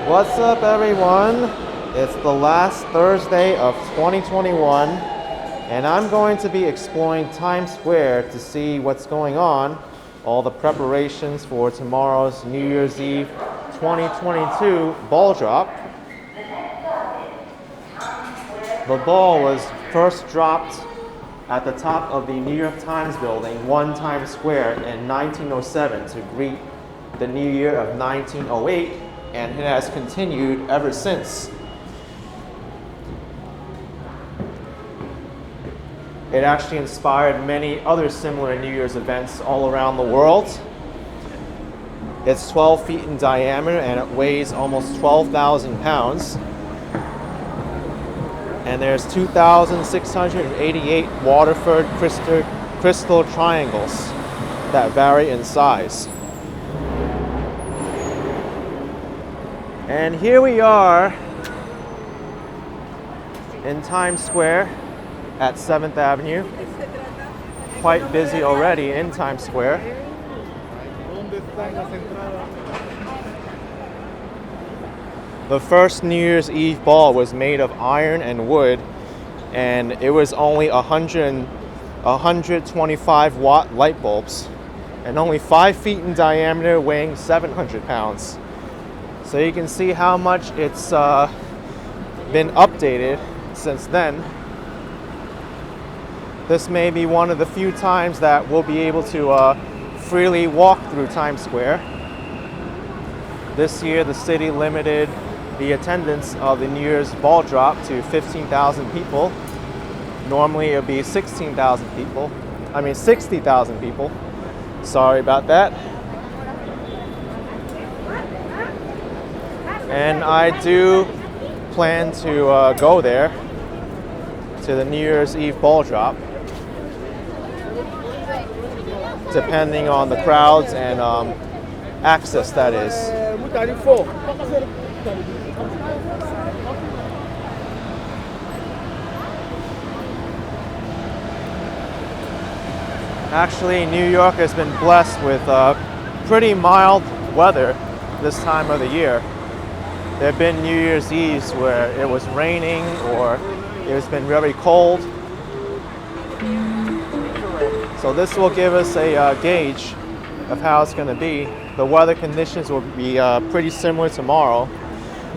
What's up, everyone? It's the last Thursday of 2021, and I'm going to be exploring Times Square to see what's going on, all the preparations for tomorrow's New Year's Eve 2022 ball drop. The ball was first dropped at the top of the New York Times building, 1 Times Square, in 1907 to greet the new year of 1908, and it has continued ever since. It actually inspired many other similar New Year's events all around the world. It's 12 feet in diameter and it weighs almost 12,000 pounds. And there's 2,688 Waterford crystal triangles that vary in size. And here we are in Times Square at 7th Avenue. Quite busy already in Times Square. The first New Year's Eve ball was made of iron and wood, and it was only 125 watt light bulbs and only 5 feet in diameter, weighing 700 pounds. So you can see how much it's been updated since then. This may be one of the few times that we'll be able to freely walk through Times Square. This year, the city limited the attendance of the New Year's ball drop to 15,000 people. Normally, it would be 60,000 people. Sorry about that. And I do plan to go there to the New Year's Eve ball drop, depending on the crowds and access, that is. Actually, New York has been blessed with pretty mild weather this time of the year. There have been New Year's Eves where it was raining or it's been very cold. So this will give us a gauge of how it's going to be. The weather conditions will be pretty similar tomorrow.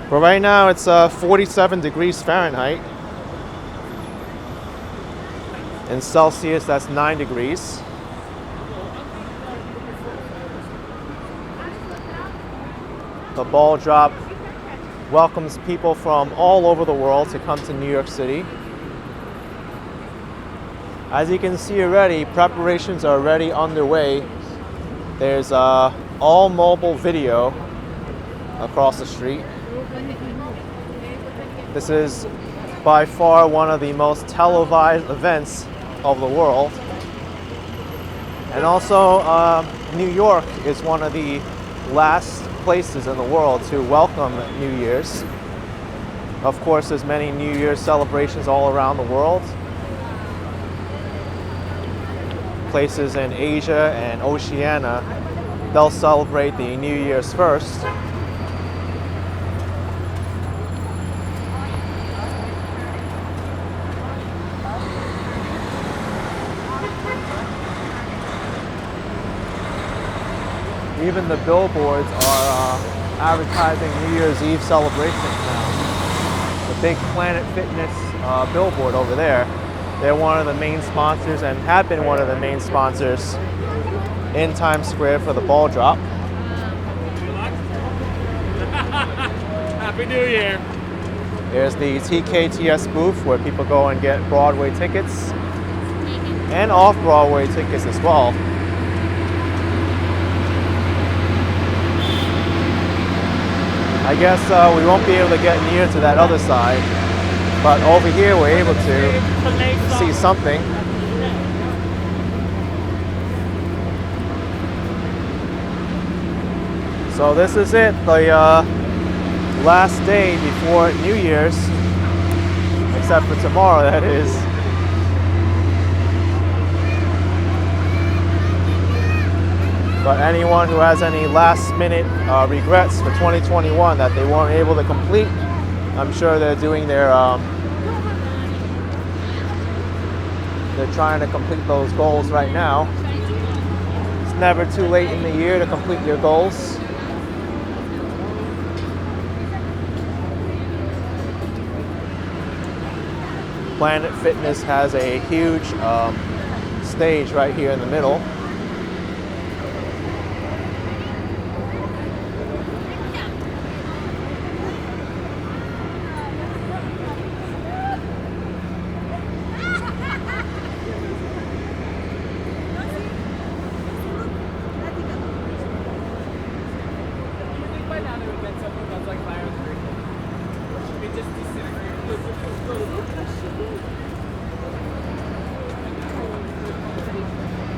But right now it's 47 degrees Fahrenheit. In Celsius, that's 9 degrees. The ball drop welcomes people from all over the world to come to New York City. As you can see already, preparations are already underway. There's all mobile video across the street. This is by far one of the most televised events of the world. And also, New York is one of the last places in the world to welcome New Year's. Of course, there's many New Year's celebrations all around the world. Places in Asia and Oceania, they'll celebrate the New Year's first. Even the billboards are advertising New Year's Eve celebrations now. The big Planet Fitness billboard over there, they're one of the main sponsors and have been one of the main sponsors in Times Square for the ball drop. Happy New Year! There's the TKTS booth where people go and get Broadway tickets and off-Broadway tickets as well. I guess we won't be able to get near to that other side, but over here we're able to see something. So this is it, the last day before New Year's, except for tomorrow, that is. But anyone who has any last minute regrets for 2021 that they weren't able to complete, I'm sure they're doing they're trying to complete those goals right now. It's never too late in the year to complete your goals. Planet Fitness has a huge stage right here in the middle.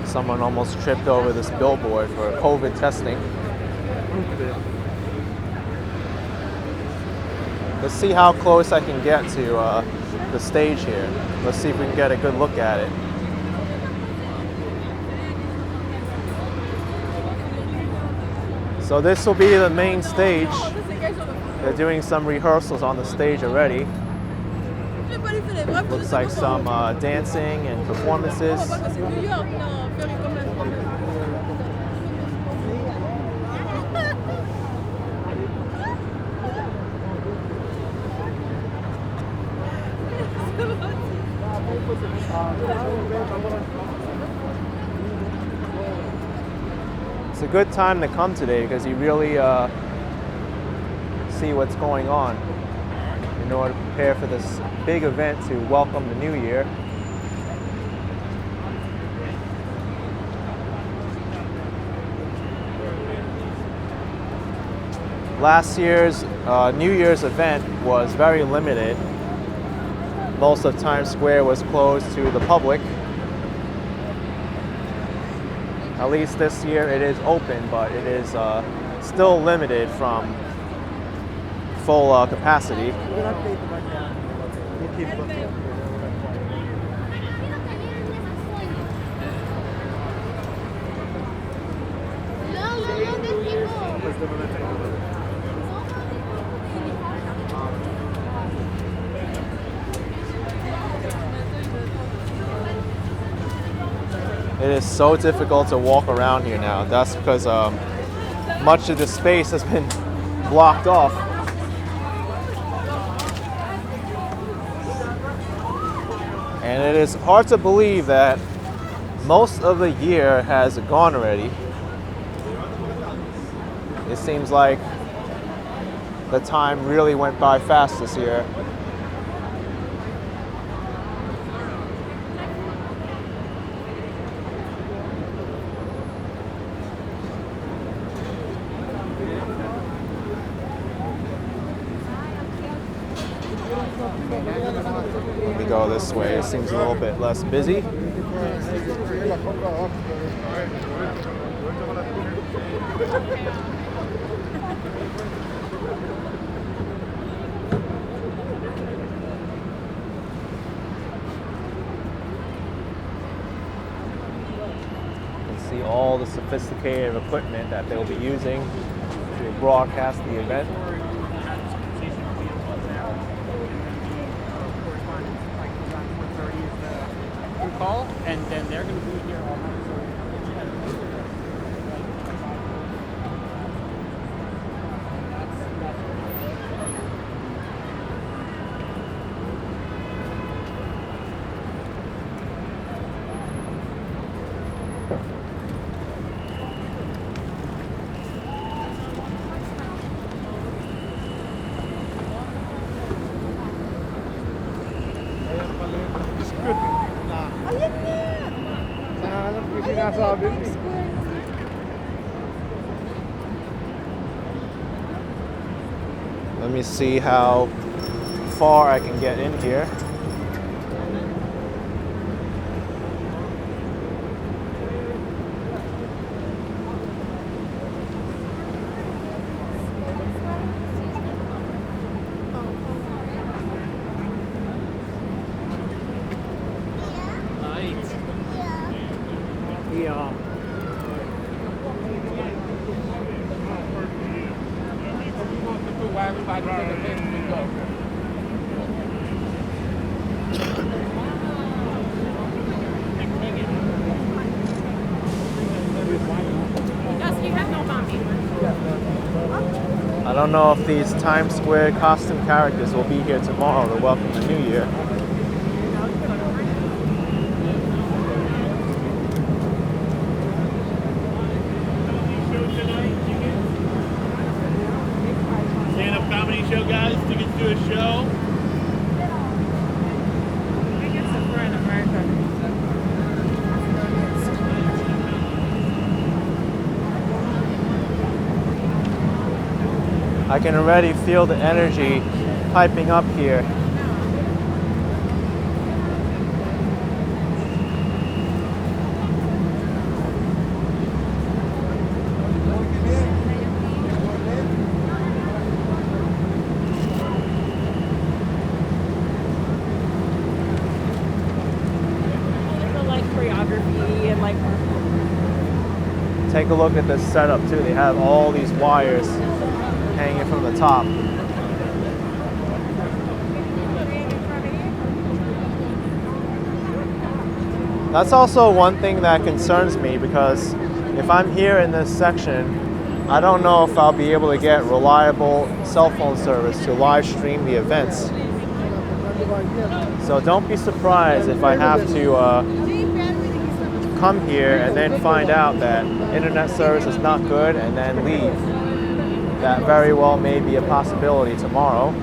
Someone almost tripped over this billboard for COVID testing. Let's see how close I can get to the stage here. Let's see if we can get a good look at it. So this will be the main stage. They're doing some rehearsals on the stage already. Looks like some dancing and performances. It's a good time to come today because you really see what's going on in order to prepare for this big event to welcome the new year. Last year's New Year's event was very limited. Most of Times Square was closed to the public. At least this year it is open, but it is still limited from full capacity. It is so difficult to walk around here now. That's because much of the space has been blocked off. And it is hard to believe that most of the year has gone already. It seems like the time really went by fast this year. Let me go this way. It seems a little bit less busy. See all the sophisticated equipment that they'll be using to broadcast the event. Call, and then they're going to be here all night. Let me see how far I can get in here. while everybody take a picture and go. Gus, you have no mommy. I don't know if these Times Square costume characters will be here tomorrow to welcome the new year. Stand-up comedy show, guys. Tickets to a show. I guess if we're in America. I can already feel the energy piping up here. Like choreography and like Take a look at this setup too. They have all these wires hanging from the top. That's also one thing that concerns me, because if I'm here in this section, I don't know if I'll be able to get reliable cell phone service to live stream the events. So don't be surprised if I have to come here and then find out that internet service is not good and then leave. That very well may be a possibility tomorrow.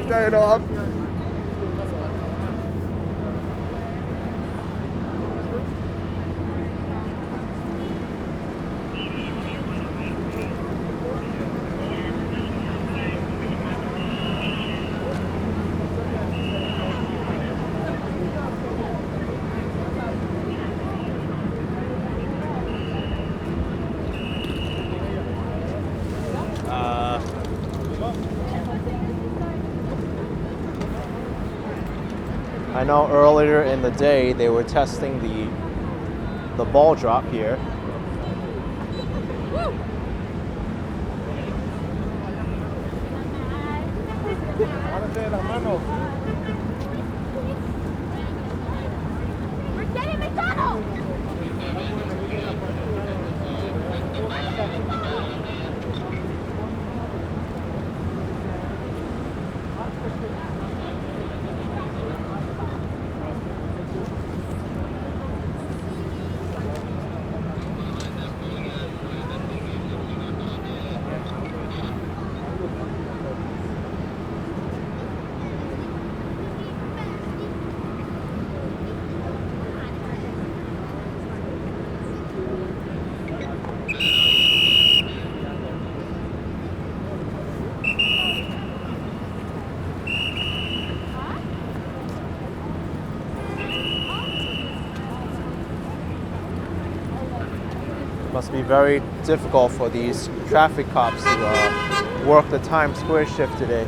Turn off. I know earlier in the day they were testing the ball drop here. we're getting McDonald's. Must be very difficult for these traffic cops to work the Times Square shift today.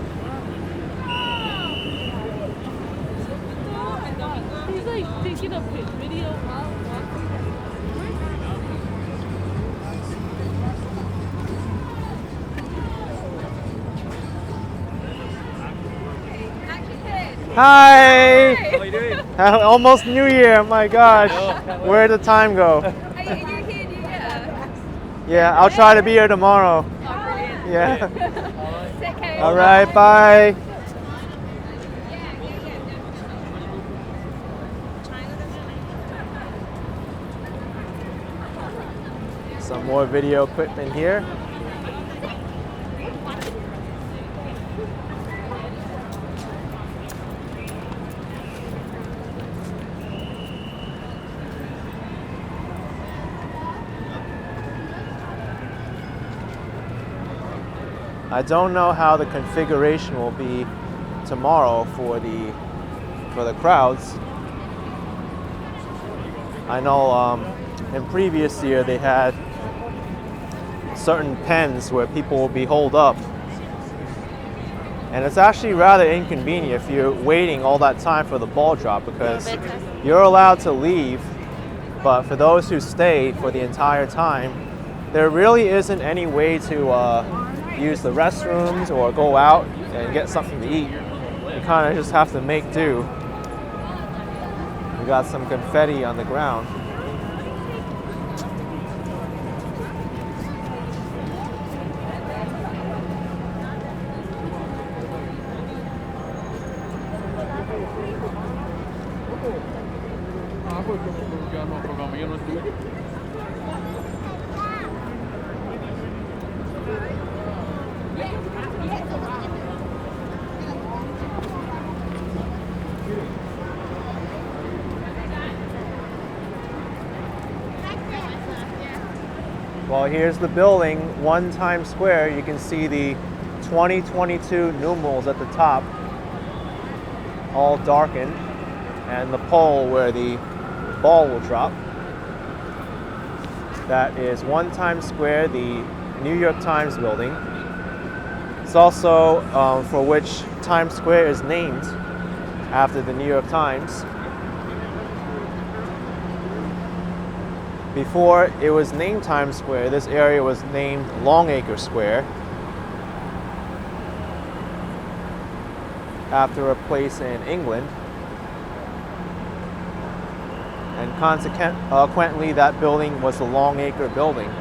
He's like taking a video while Hi! How are you doing? Almost New Year, my gosh. Where'd the time go? You're here, yeah. Yeah, I'll try to be here tomorrow. Oh, brilliant. Yeah. Take care. All right, bye. Some more video equipment here. I don't know how the configuration will be tomorrow for the crowds. I know in previous year they had certain pens where people will be holed up. And it's actually rather inconvenient if you're waiting all that time for the ball drop, because you're allowed to leave, but for those who stay for the entire time, there really isn't any way to use the restrooms or go out and get something to eat. You kind of just have to make do. We got some confetti on the ground. Well, here's the building, 1 Times Square. You can see the 2022 numerals at the top, all darkened, and the pole where the ball will drop. That is 1 Times Square, the New York Times building. It's also for which Times Square is named after the New York Times. Before it was named Times Square, this area was named Longacre Square, after a place in England. And consequently, that building was the Longacre Building.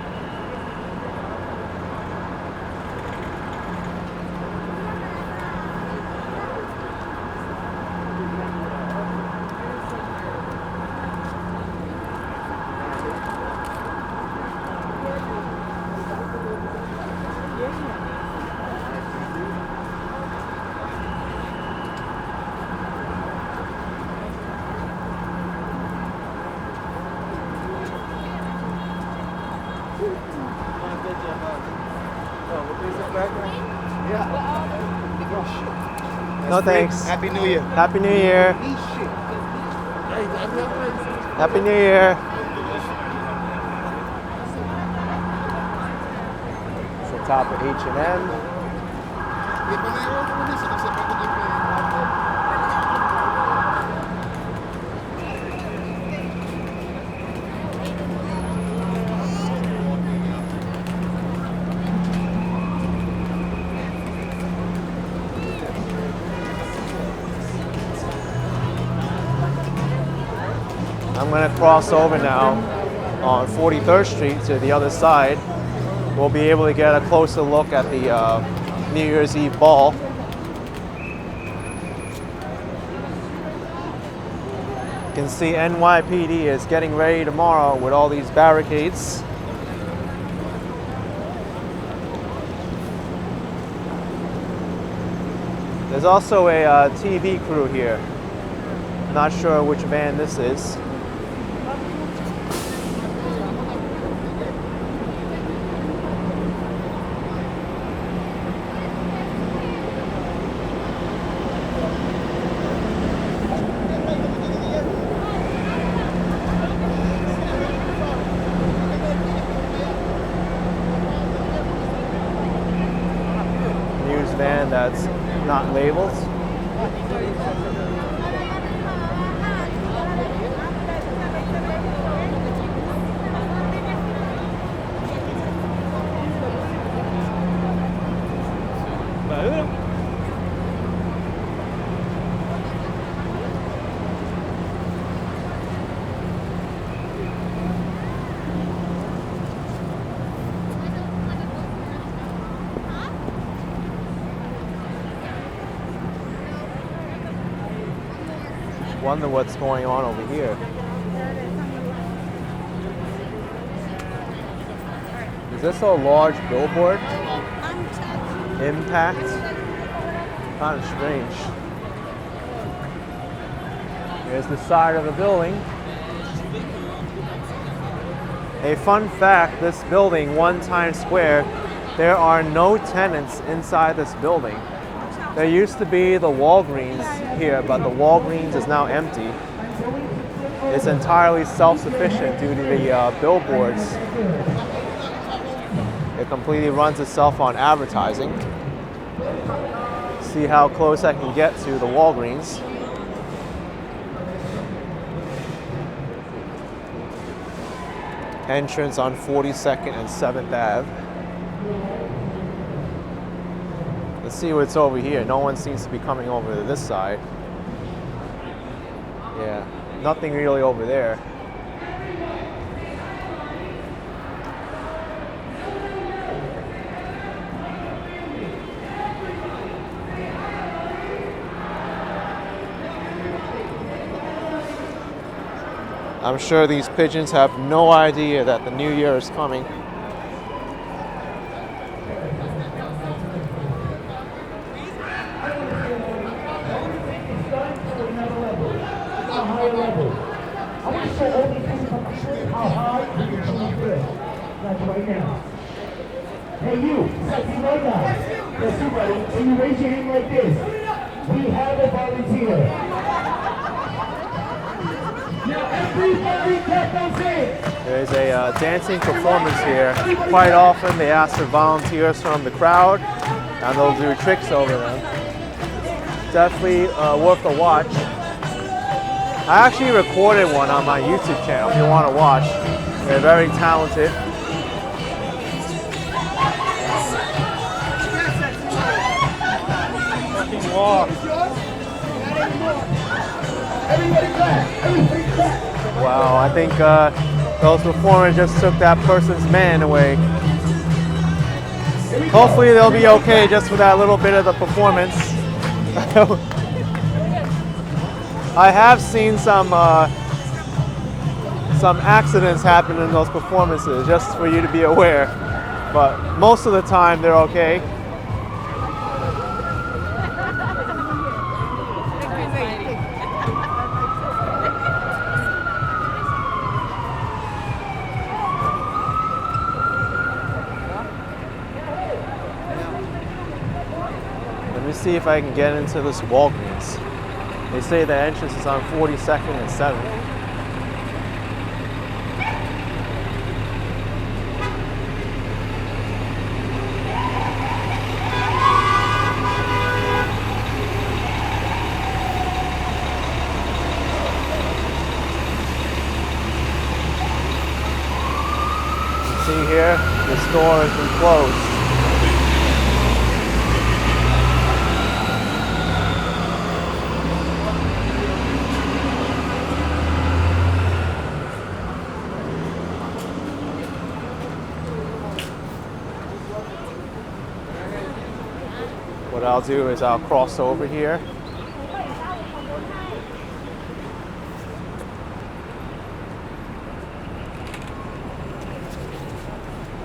No thanks. Happy New Year. Happy New Year. Happy New Year. It's the top of H&M. I'm going to cross over now on 43rd Street to the other side. We'll be able to get a closer look at the New Year's Eve ball. You can see NYPD is getting ready tomorrow with all these barricades. There's also a TV crew here. Not sure which van this is. News van that's not labeled. Wonder what's going on over here. Is this a large billboard? Impact? Kind of strange. Here's the side of the building. A fun fact, this building, 1 Times Square, there are no tenants inside this building. There used to be the Walgreens here, but the Walgreens is now empty. It's entirely self-sufficient due to the billboards. It completely runs itself on advertising. See how close I can get to the Walgreens. Entrance on 42nd and 7th Ave. Let's see what's over here. No one seems to be coming over to this side. Yeah, nothing really over there. I'm sure these pigeons have no idea that the new year is coming. Hey you, sexy white guy. Yes, you buddy. Can you raise your hand like this? We have a volunteer. There's a dancing performance here. Quite often they ask for volunteers from the crowd and they'll do tricks over them. Definitely worth a watch. I actually recorded one on my YouTube channel if you want to watch. They're very talented. Wow, I think those performers just took that person's man away. Hopefully they'll be okay just for that little bit of the performance. I have seen some accidents happen in those performances, just for you to be aware. But most of the time they're okay. See if I can get into this Walgreens. They say the entrance is on 42nd and 7th. You see here, the store has been closed. What I'll do is I'll cross over here.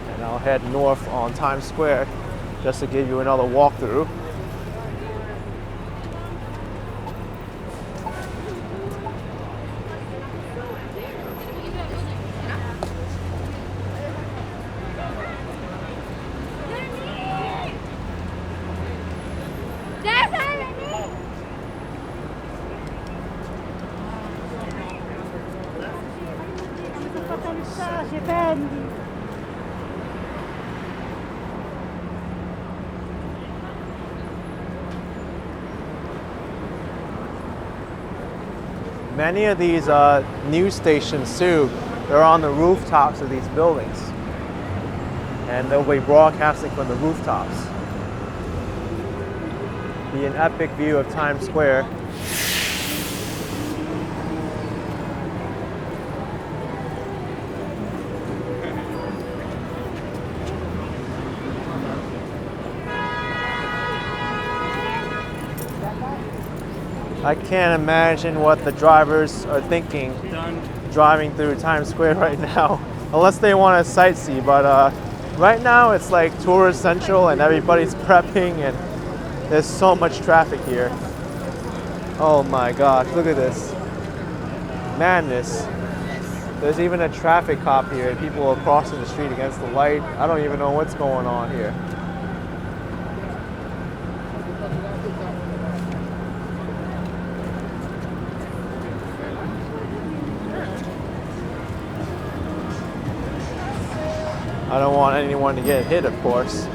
And I'll head north on Times Square just to give you another walkthrough. Many of these news stations too, they're on the rooftops of these buildings. And they'll be broadcasting from the rooftops. Be an epic view of Times Square. I can't imagine what the drivers are thinking driving through Times Square right now, unless they want to sightsee. But right now it's like tourist central and everybody's prepping and there's so much traffic here. Oh my gosh, look at this. Madness. There's even a traffic cop here and people are crossing the street against the light. I don't even know what's going on here. I don't want anyone to get hit, of course.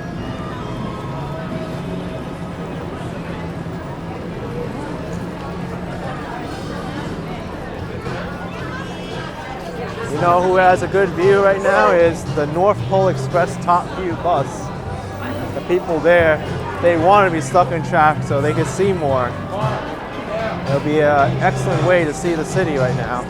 You know who has a good view right now is the North Pole Express Top View bus. The people there, they want to be stuck in traffic so they can see more. It'll be an excellent way to see the city right now.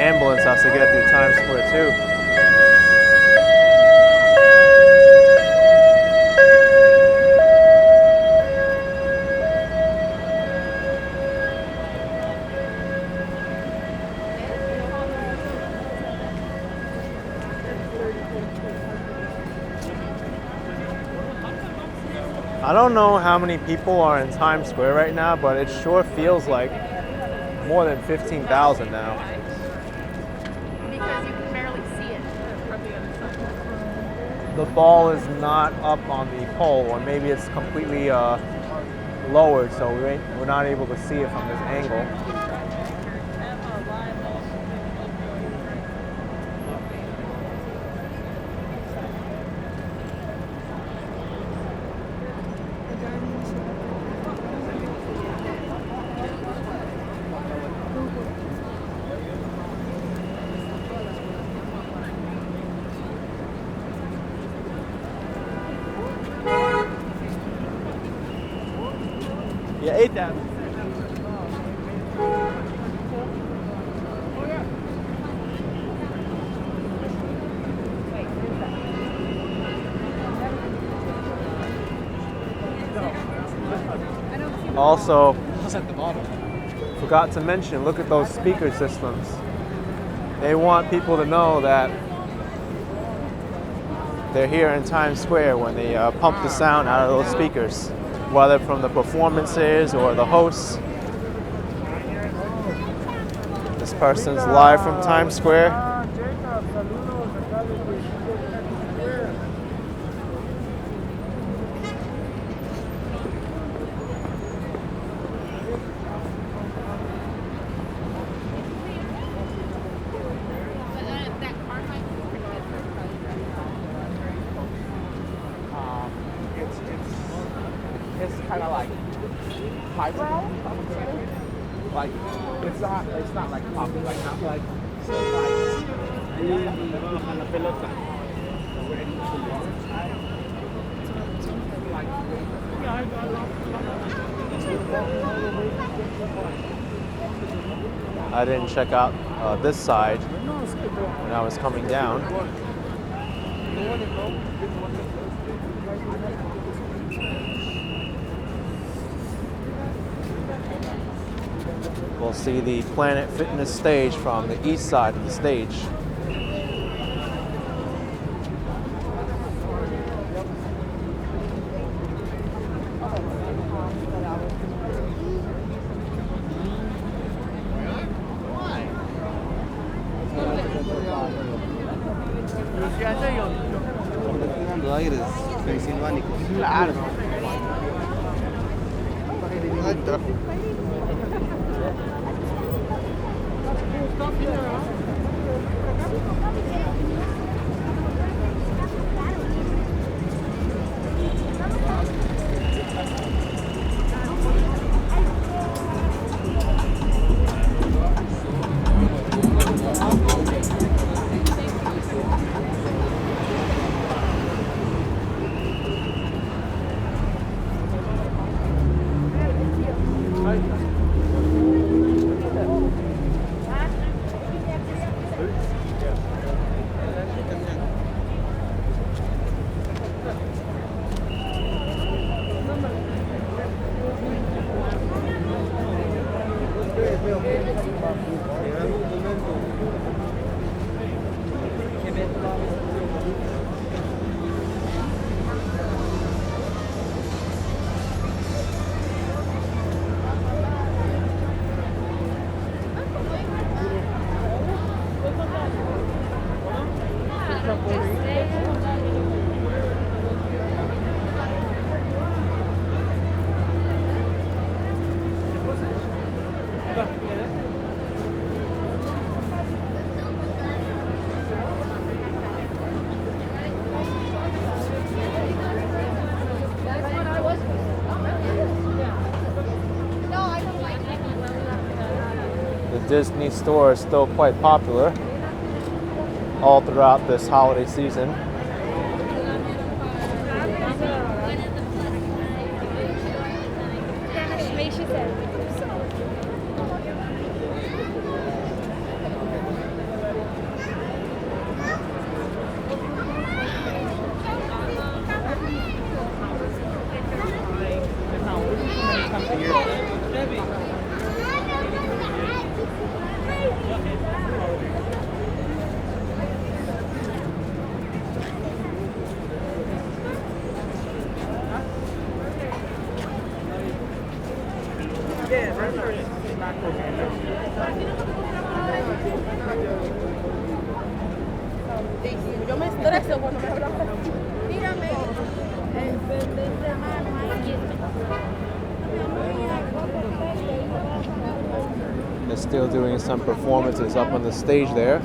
Ambulance has to get through Times Square too. I don't know how many people are in Times Square right now, but it sure feels like more than 15,000 now. Because you can barely see it from the other side. The ball is not up on the pole, or maybe it's completely lowered, so we're not able to see it from this angle. You ate that. Also, forgot to mention, look at those speaker systems. They want people to know that they're here in Times Square when they pump the sound out of those speakers, whether from the performances or the hosts. This person's live from Times Square. It's kind of like highbrow, I would say. Like it's not like pop, like not like so like. I didn't check out this side when I was coming down. We'll see the Planet Fitness stage from the east side of the stage. Disney store is still quite popular all throughout this holiday season. Yo me estreso cuando me hablan. Mírame. They're still doing some performances up on the stage there.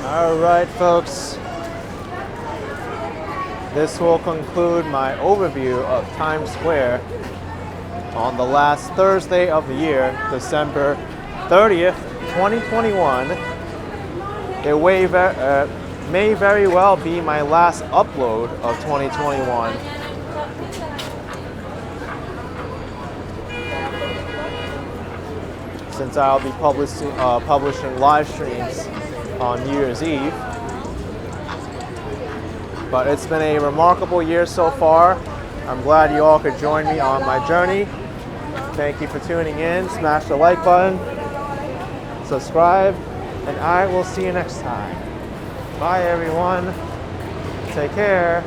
All right, folks. This will conclude my overview of Times Square on the last Thursday of the year, December 30th, 2021. It may very well be my last upload of 2021. Since I'll be publishing live streams on New Year's Eve. But it's been a remarkable year so far. I'm glad you all could join me on my journey. Thank you for tuning in. Smash the like button, subscribe, and I will see you next time. Bye everyone. Take care.